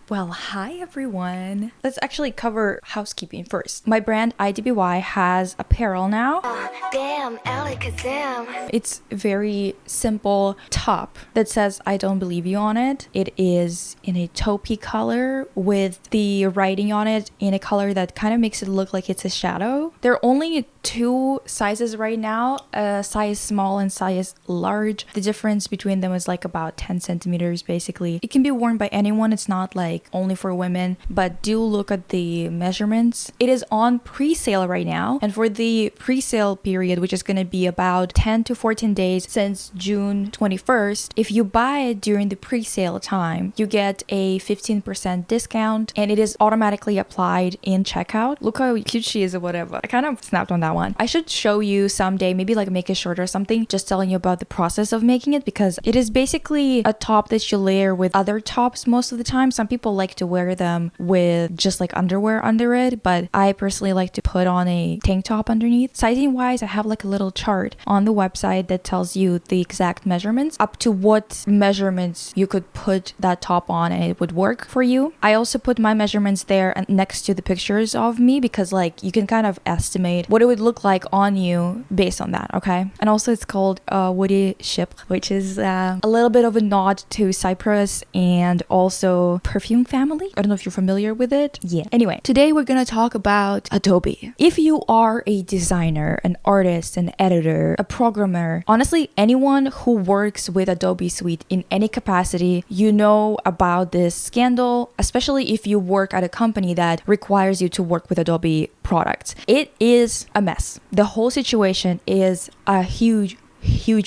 Well, hi everyone. Let's actually cover housekeeping first. My brand IDBY has apparel now. Damn, Alakazam. It's very simple top that says I don't believe you on it. It is in a taupey color with the writing on it in a color that kind of makes it look like it's a shadow. There are only two sizes right now, a size small and size large. The difference between them is like about 10 centimeters basically. It can be worn by anyone. It's not like only for women, but do look at the measurements. It is on pre-sale right now, and for the pre-sale period, which is going to be about 10 to 14 days since June 21st, if you buy it during the pre-sale time, you get a 15% discount, and it is automatically applied in checkout. Look how cute she is or whatever. I kind of snapped on that one. I should show you someday, maybe like make a short or something, just telling you about the process of making it, because it is basically a top that you layer with other tops most of the time. Some people like to wear them with just like underwear under it, but I personally like to put on a tank top underneath. Sizing wise, I have like a little chart on the website that tells you the exact measurements, up to what measurements you could put that top on and it would work for you. I also put my measurements there and next to the pictures of me, because like you can kind of estimate what it would look like on you based on that, okay? And also it's called Woody Ship, which is a little bit of a nod to Cyprus and also perfume family. I don't know if you're familiar with it. Yeah. Anyway, today we're gonna talk about Adobe. If you are a designer, an artist, an editor, a programmer, honestly, anyone who works with Adobe Suite in any capacity, you know about this scandal, especially if you work at a company that requires you to work with Adobe products. It is a mess. The whole situation is a huge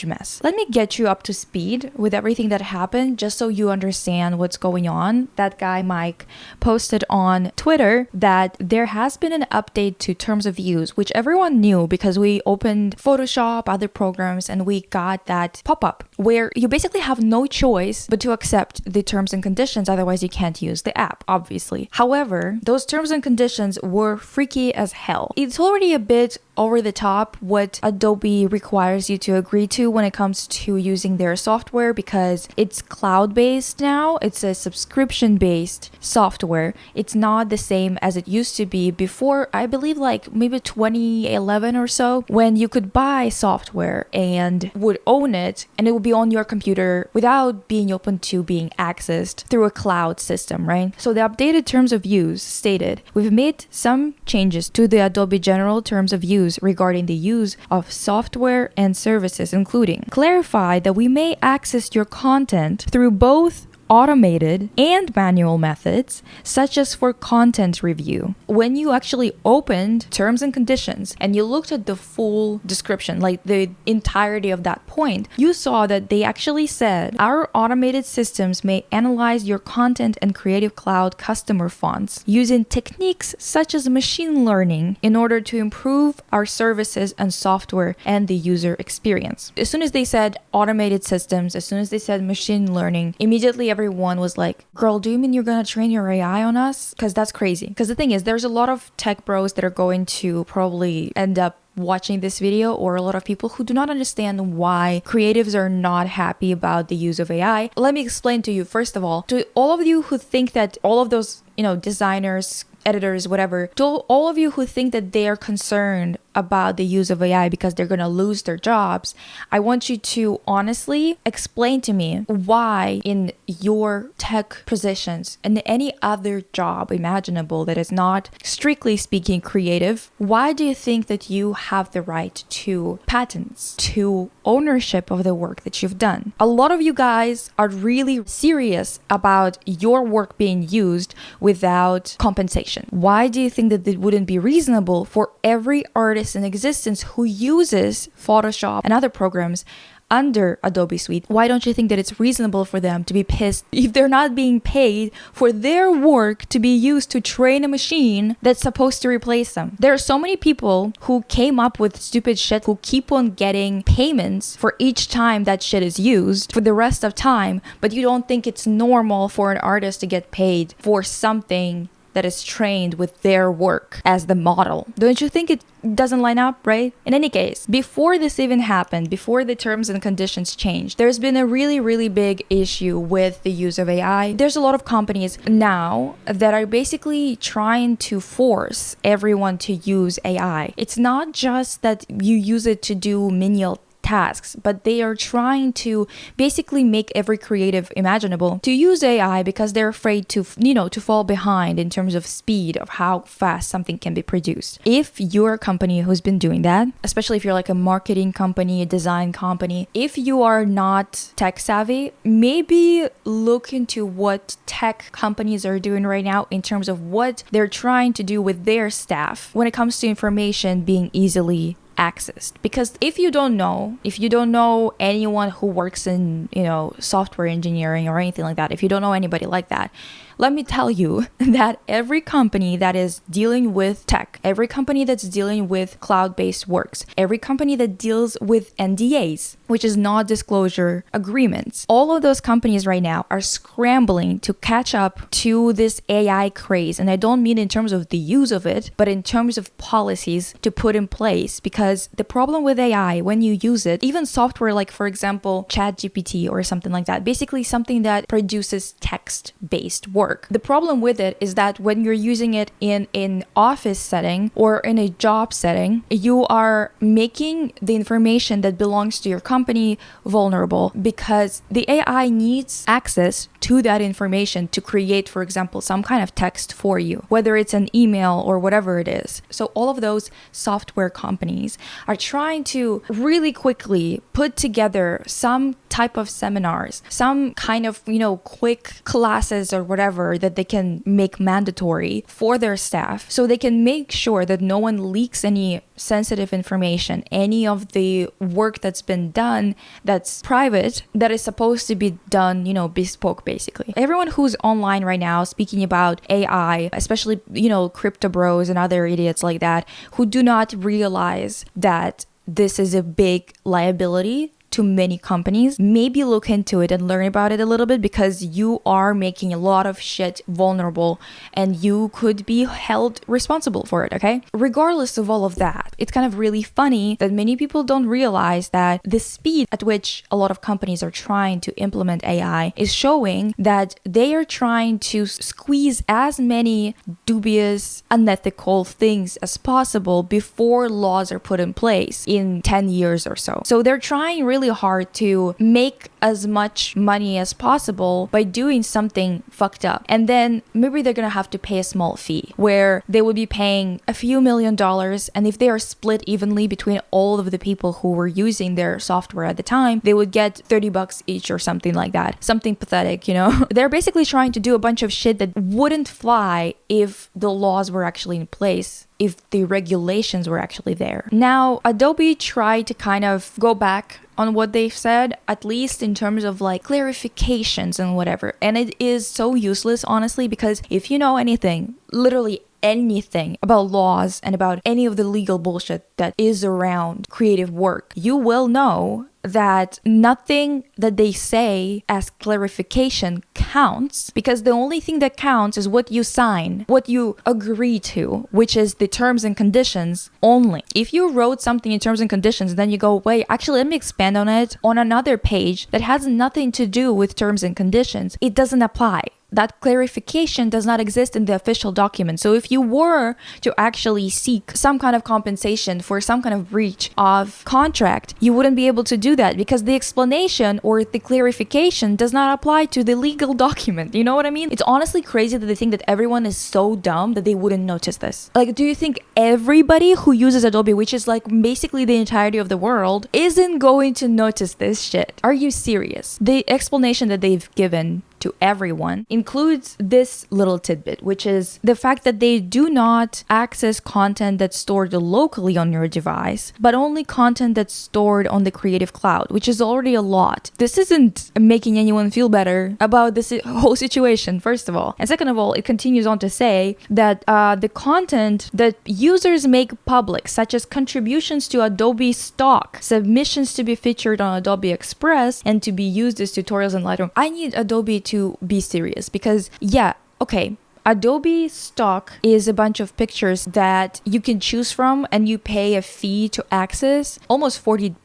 mess. Let me get you up to speed with everything that happened just so you understand what's going on. That guy Mike posted on Twitter that there has been an update to terms of use, which everyone knew because we opened Photoshop, other programs, and we got that pop-up where you basically have no choice but to accept the terms and conditions, otherwise you can't use the app, obviously. However, those terms and conditions were freaky as hell. It's already a bit over the top what Adobe requires you to agree to when it comes to using their software, because it's cloud-based now. It's a subscription-based software. It's not the same as it used to be before, I believe like maybe 2011 or so, when you could buy software and would own it and it would be on your computer without being open to being accessed through a cloud system, right? So the updated terms of use stated, we've made some changes to the Adobe General Terms of Use regarding the use of software and services, including clarify that we may access your content through both automated and manual methods, such as for content review. When you actually opened terms and conditions and you looked at the full description, like the entirety of that point, you saw that they actually said our automated systems may analyze your content and Creative Cloud customer fonts using techniques such as machine learning in order to improve our services and software and the user experience. As soon as they said automated systems, as soon as they said machine learning, immediately everyone was like, girl, do you mean you're gonna train your AI on us? Because that's crazy. Because the thing is, there's a lot of tech bros that are going to probably end up watching this video, or a lot of people who do not understand why creatives are not happy about the use of AI. Let me explain to you, first of all, to all of you who think that all of those, designers, editors, whatever, to all of you who think that they are concerned about the use of AI because they're going to lose their jobs, I want you to honestly explain to me why in your tech positions and any other job imaginable that is not strictly speaking creative, why do you think that you have the right to patents, to ownership of the work that you've done? A lot of you guys are really serious about your work being used without compensation. Why do you think that it wouldn't be reasonable for every artist in existence who uses Photoshop and other programs under Adobe Suite? Why don't you think that it's reasonable for them to be pissed if they're not being paid for their work to be used to train a machine that's supposed to replace them? There are so many people who came up with stupid shit who keep on getting payments for each time that shit is used for the rest of time, but you don't think it's normal for an artist to get paid for something that is trained with their work as the model. Don't you think it doesn't line up, right? In any case, before this even happened, before the terms and conditions changed, there's been a really, really big issue with the use of AI. There's a lot of companies now that are basically trying to force everyone to use AI. It's not just that you use it to do menial tasks, but they are trying to basically make every creative imaginable to use AI because they're afraid to fall behind in terms of speed of how fast something can be produced. If you're a company who's been doing that, especially if you're like a marketing company, a design company, if you are not tech savvy, maybe look into what tech companies are doing right now in terms of what they're trying to do with their staff when it comes to information being easily accessed. Because if you don't know anyone who works in software engineering or anything like that, if you don't know anybody like that, let me tell you that every company that is dealing with tech, every company that's dealing with cloud-based works, every company that deals with NDAs, which is non-disclosure agreements, all of those companies right now are scrambling to catch up to this AI craze. And I don't mean in terms of the use of it, but in terms of policies to put in place. Because the problem with AI, when you use it, even software like, for example, ChatGPT or something like that, basically something that produces text-based work. The problem with it is that when you're using it in an office setting or in a job setting, you are making the information that belongs to your company vulnerable because the AI needs access to that information to create, for example, some kind of text for you, whether it's an email or whatever it is. So all of those software companies are trying to really quickly put together some type of seminars, some kind of, quick classes or whatever that they can make mandatory for their staff so they can make sure that no one leaks any sensitive information, any of the work that's been done that's private, that is supposed to be done, bespoke basically. Everyone who's online right now speaking about AI, especially, crypto bros and other idiots like that, who do not realize that this is a big liability to many companies, maybe look into it and learn about it a little bit, because you are making a lot of shit vulnerable and you could be held responsible for it, okay? Regardless of all of that, it's kind of really funny that many people don't realize that the speed at which a lot of companies are trying to implement AI is showing that they are trying to squeeze as many dubious, unethical things as possible before laws are put in place in 10 years or so. So they're trying really hard to make as much money as possible by doing something fucked up. And then maybe they're gonna have to pay a small fee where they would be paying a few $1 million, and if they are split evenly between all of the people who were using their software at the time, they would get $30 each or something like that. Something pathetic, They're basically trying to do a bunch of shit that wouldn't fly if the laws were actually in place, if the regulations were actually there. Now, Adobe tried to kind of go back on what they've said, at least in terms of like clarifications and whatever. And it is so useless, honestly, because if you know anything, literally anything about laws and about any of the legal bullshit that is around creative work, you will know that nothing that they say as clarification counts, because the only thing that counts is what you sign, what you agree to, which is the terms and conditions only. If you wrote something in terms and conditions, then you go, wait, actually, let me expand on it on another page that has nothing to do with terms and conditions, it doesn't apply. That clarification does not exist in the official document. So if you were to actually seek some kind of compensation for some kind of breach of contract, you wouldn't be able to do that because the explanation or the clarification does not apply to the legal document. You know what I mean? It's honestly crazy that they think that everyone is so dumb that they wouldn't notice this. Like, do you think everybody who uses Adobe, which is like basically the entirety of the world, isn't going to notice this shit? Are you serious? The explanation that they've given to everyone includes this little tidbit, which is the fact that they do not access content that's stored locally on your device, but only content that's stored on the Creative Cloud, which is already a lot. This isn't making anyone feel better about this whole situation, first of all. And second of all, it continues on to say that the content that users make public, such as contributions to Adobe stock, submissions to be featured on Adobe Express, and to be used as tutorials in Lightroom. I need Adobe to be serious because, yeah, okay, Adobe stock is a bunch of pictures that you can choose from, and you pay a fee to access, almost $40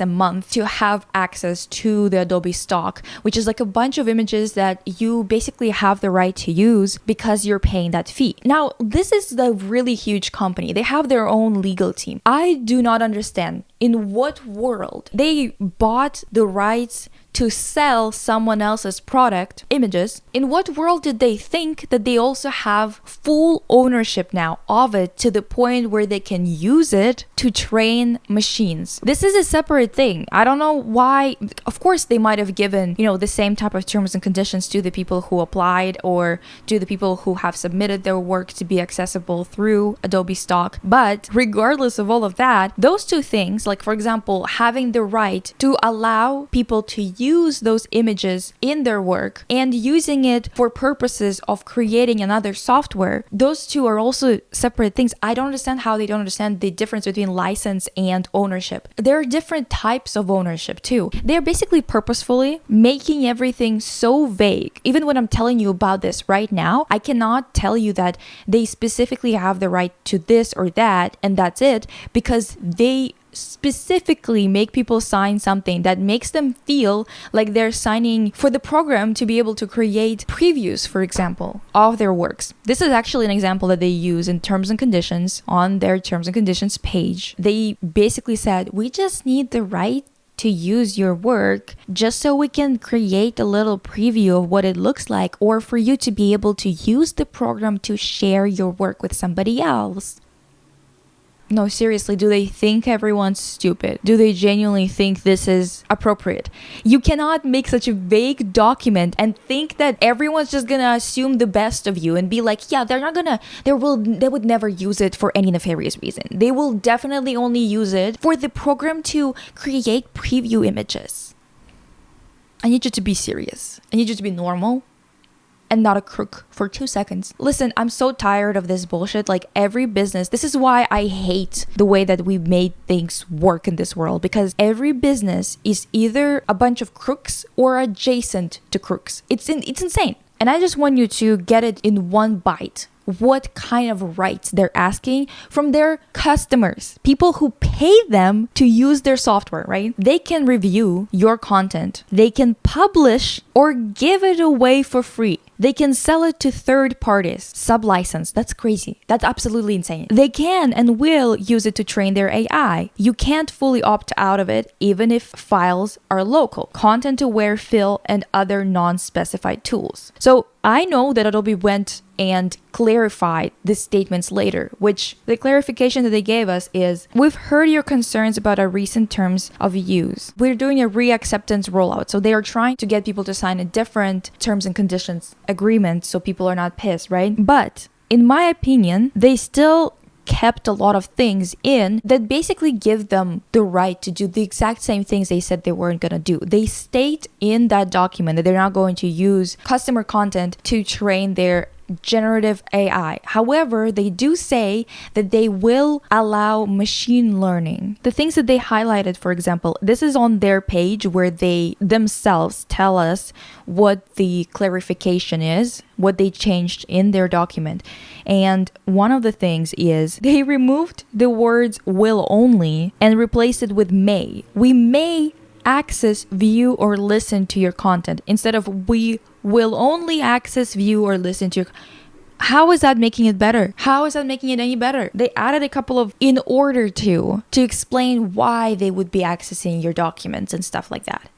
a month to have access to the Adobe stock, which is like a bunch of images that you basically have the right to use because you're paying that fee. Now, this is the really huge company. They have their own legal team. I do not understand in what world they bought the rights to sell someone else's product images. In what world did they think that they also have full ownership now of it to the point where they can use it to train machines? This is a separate thing. I don't know why. Of course, they might have given, the same type of terms and conditions to the people who applied or to the people who have submitted their work to be accessible through Adobe stock. But regardless of all of that, those two things, like for example, having the right to allow people to use those images in their work and using it for purposes of creating another software, those two are also separate things. I don't understand how they don't understand the difference between license and ownership. There are different types of ownership too. They're basically purposefully making everything so vague. Even when I'm telling you about this right now, I cannot tell you that they specifically have the right to this or that and that's it, because they specifically make people sign something that makes them feel like they're signing for the program to be able to create previews, for example, of their works. This is actually an example that they use in terms and conditions on their terms and conditions page. They basically said, we just need the right to use your work just so we can create a little preview of what it looks like, or for you to be able to use the program to share your work with somebody else. No, seriously, do they think everyone's stupid? Do they genuinely think this is appropriate? You cannot make such a vague document and think that everyone's just gonna assume the best of you and be like, yeah, they would never use it for any nefarious reason. They will definitely only use it for the program to create preview images. I need you to be serious. I need you to be normal and not a crook for 2 seconds. Listen, I'm so tired of this bullshit. Like every business, this is why I hate the way that we made things work in this world, because every business is either a bunch of crooks or adjacent to crooks. It's insane. And I just want you to get it in one bite. What kind of rights they're asking from their customers, people who pay them to use their software, right? They can review your content. They can publish or give it away for free. They can sell it to third parties, sub-license. That's crazy. That's absolutely insane. They can and will use it to train their AI. You can't fully opt out of it, even if files are local, content-aware fill, and other non-specified tools. So I know that Adobe went and clarified these statements later, which the clarification that they gave us is, we've heard your concerns about our recent terms of use. We're doing a re-acceptance rollout. So they are trying to get people to sign a different terms and conditions agreement so people are not pissed, right? But in my opinion, they still kept a lot of things in that basically give them the right to do the exact same things they said they weren't going to do. They state in that document that they're not going to use customer content to train their generative AI. However, they do say that they will allow machine learning. The things that they highlighted, for example, this is on their page where they themselves tell us what the clarification is, what they changed in their document. And one of the things is they removed the words will only and replaced it with may. We may access, view, or listen to your content instead of we will only access, view, or listen to your. How is that making it better? How is that making it any better? They added a couple of in order to explain why they would be accessing your documents and stuff like that.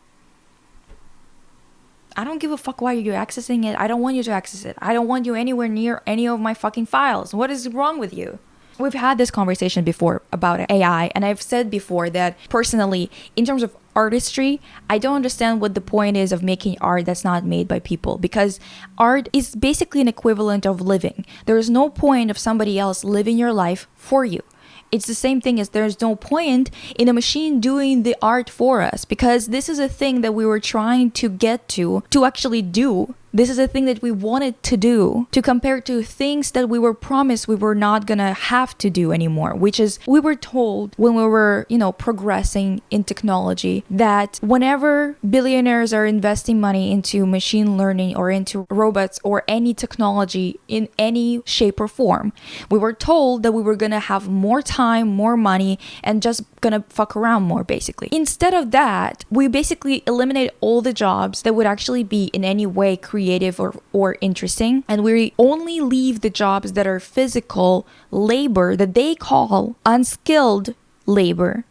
I don't give a fuck why you're accessing it. I don't want you to access it. I don't want you anywhere near any of my fucking files. What is wrong with you? We've had this conversation before about AI, and I've said before that personally, in terms of artistry, I don't understand what the point is of making art that's not made by people, because art is basically an equivalent of living. There is no point of somebody else living your life for you. It's the same thing as there's no point in a machine doing the art for us, because this is a thing that we were trying to get to actually do This is a thing that we wanted to do, to compare to things that we were promised we were not gonna have to do anymore, which is we were told when we were, progressing in technology that whenever billionaires are investing money into machine learning or into robots or any technology in any shape or form, we were told that we were gonna have more time, more money, and just gonna fuck around more, basically. Instead of that, we basically eliminate all the jobs that would actually be in any way creative or interesting, and we only leave the jobs that are physical labor that they call unskilled labor,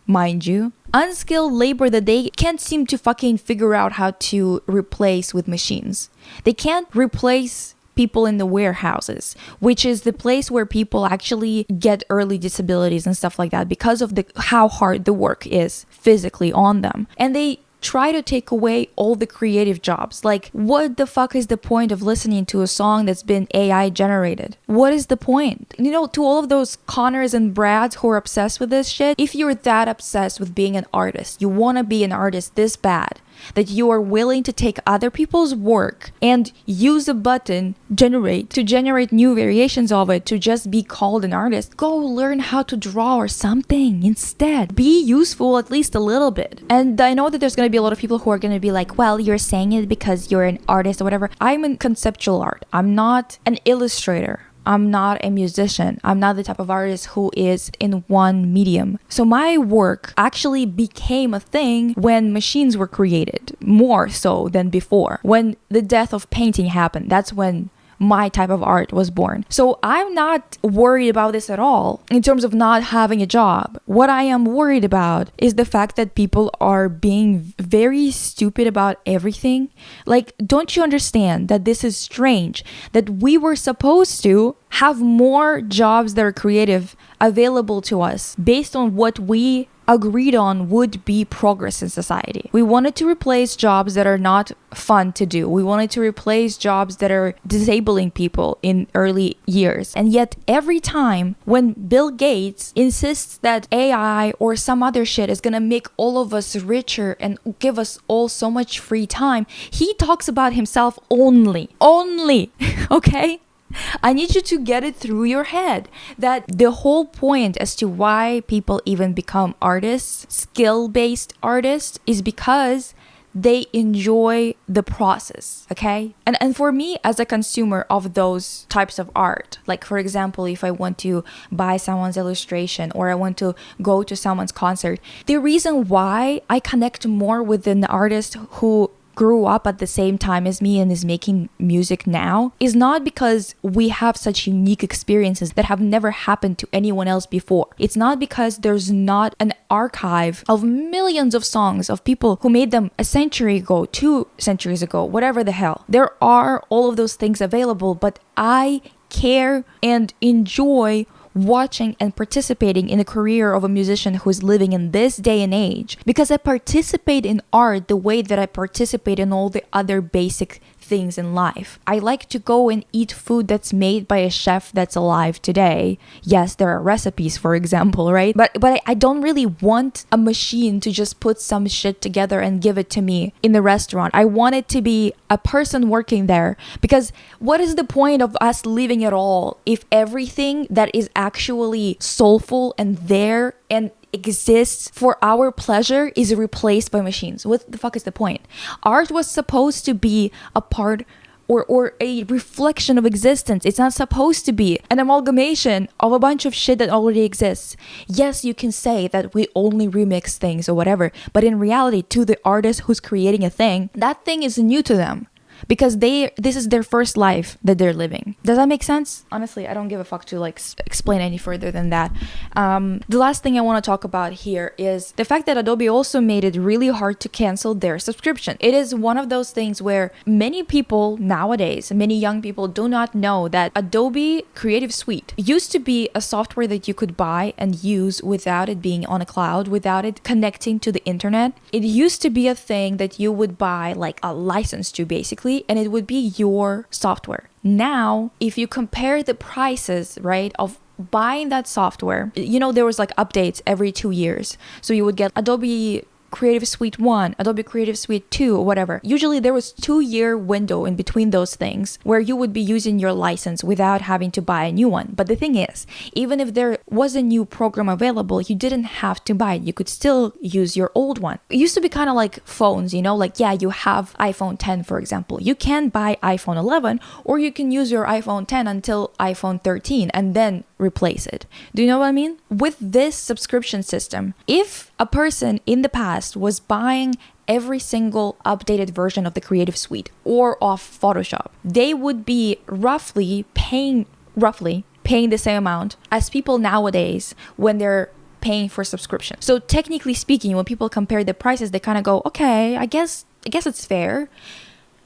mind you. Unskilled labor that they can't seem to fucking figure out how to replace with machines. They can't replace people in the warehouses, which is the place where people actually get early disabilities and stuff like that because of how hard the work is physically on them. And they try to take away all the creative jobs. Like, what the fuck is the point of listening to a song that's been AI generated? What is the point? To all of those Connors and Brads who are obsessed with this shit, if you're that obsessed with being an artist, you want to be an artist this bad, that you are willing to take other people's work and use a button to generate new variations of it to just be called an artist, go learn how to draw or something instead. Be useful at least a little bit. And I know that there's going to be a lot of people who are going to be like, well, you're saying it because you're an artist or whatever. I'm in conceptual art. I'm not an illustrator. I'm not a musician. I'm not the type of artist who is in one medium. So my work actually became a thing when machines were created, more so than before. When the death of painting happened, that's when my type of art was born. So I'm not worried about this at all in terms of not having a job. What I am worried about is the fact that people are being very stupid about everything. Like, don't you understand that this is strange? That we were supposed to have more jobs that are creative available to us based on what we agreed on would be progress in society. We wanted to replace jobs that are not fun to do. We wanted to replace jobs that are disabling people in early years. And yet every time when Bill Gates insists that AI or some other shit is gonna make all of us richer and give us all so much free time, he talks about himself only, okay? I need you to get it through your head that the whole point as to why people even become artists, skill-based artists, is because they enjoy the process, okay? And for me as a consumer of those types of art, like for example, if I want to buy someone's illustration or I want to go to someone's concert, the reason why I connect more with an artist who grew up at the same time as me and is making music now is not because we have such unique experiences that have never happened to anyone else before. It's not because there's not an archive of millions of songs of people who made them a century ago, 2 centuries ago, whatever the hell. There are all of those things available, but I care and enjoy watching and participating in the career of a musician who is living in this day and age because I participate in art the way that I participate in all the other basic things in life. I like to go and eat food that's made by a chef that's alive today. Yes, there are recipes, for example, right? But I don't really want a machine to just put some shit together and give it to me in the restaurant. I want it to be a person working there, because what is the point of us living at all if everything that is actually soulful and there and exists for our pleasure is replaced by machines? What the fuck is the point? Art was supposed to be a part or a reflection of existence. It's not supposed to be an amalgamation of a bunch of shit that already exists. Yes, you can say that we only remix things or whatever, but in reality, to the artist who's creating a thing, that thing is new to them. Because this is their first life that they're living. Does that make sense? Honestly, I don't give a fuck to explain any further than that. The last thing I want to talk about here is the fact that Adobe also made it really hard to cancel their subscription. It is one of those things where many people nowadays, many young people do not know that Adobe Creative Suite used to be a software that you could buy and use without it being on a cloud, without it connecting to the internet. It used to be a thing that you would buy like a license to, basically, and it would be your software. Now, if you compare the prices, right, of buying that software, there was like updates every 2 years. So you would get Adobe Creative Suite 1, Adobe Creative Suite 2, or whatever. Usually there was 2-year window in between those things where you would be using your license without having to buy a new one. But the thing is, even if there was a new program available, you didn't have to buy it. You could still use your old one. It used to be kind of like phones, you know, like, yeah, you have iPhone 10, for example. You can buy iPhone 11, or you can use your iPhone 10 until iPhone 13 and then replace it. Do you know what I mean? With this subscription system, if a person in the past was buying every single updated version of the Creative Suite or of Photoshop, they would be roughly paying the same amount as people nowadays when they're paying for subscription. So technically speaking, when people compare the prices, they kind of go, okay, I guess it's fair.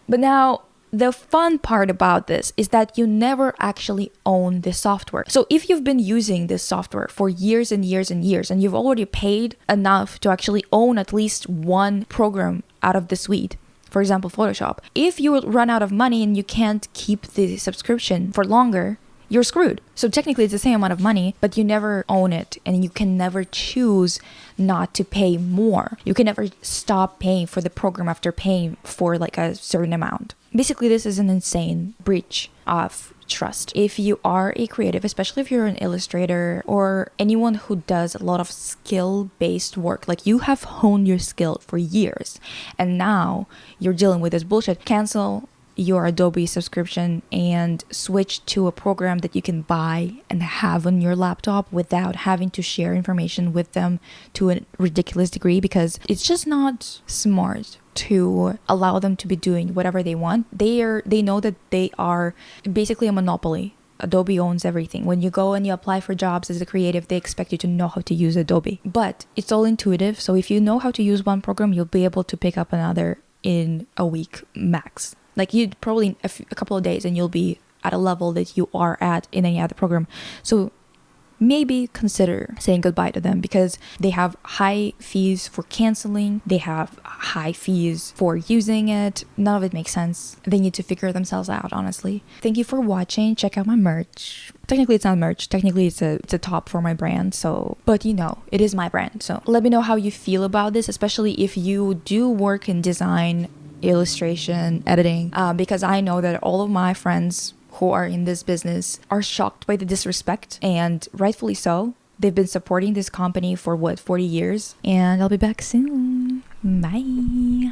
But now the fun part about this is that you never actually own the software. So if you've been using this software for years and years and years, and you've already paid enough to actually own at least one program out of the suite, for example, Photoshop, if you run out of money and you can't keep the subscription for longer, you're screwed. So technically it's the same amount of money, but you never own it, and you can never choose not to pay more. You can never stop paying for the program after paying for like a certain amount. Basically, this is an insane breach of trust. If you are a creative, especially if you're an illustrator or anyone who does a lot of skill-based work, like you have honed your skill for years and now you're dealing with this bullshit, cancel your Adobe subscription and switch to a program that you can buy and have on your laptop without having to share information with them to a ridiculous degree, because it's just not smart to allow them to be doing whatever they want. They know that they are basically a monopoly. Adobe owns everything. When you go and you apply for jobs as a creative, they expect you to know how to use Adobe. But it's all intuitive. So if you know how to use one program, you'll be able to pick up another in a week max. Like you'd probably a couple of days and you'll be at a level that you are at in any other program. So maybe consider saying goodbye to them, because they have high fees for canceling. They have high fees for using it. None of it makes sense. They need to figure themselves out, honestly. Thank you for watching. Check out my merch. Technically, it's not merch. Technically, it's a top for my brand. So, but you know, it is my brand. So let me know how you feel about this, especially if you do work in design, illustration, editing, because I know that all of my friends who are in this business are shocked by the disrespect, and rightfully so. They've been supporting this company for 40 years, and I'll be back soon. Bye.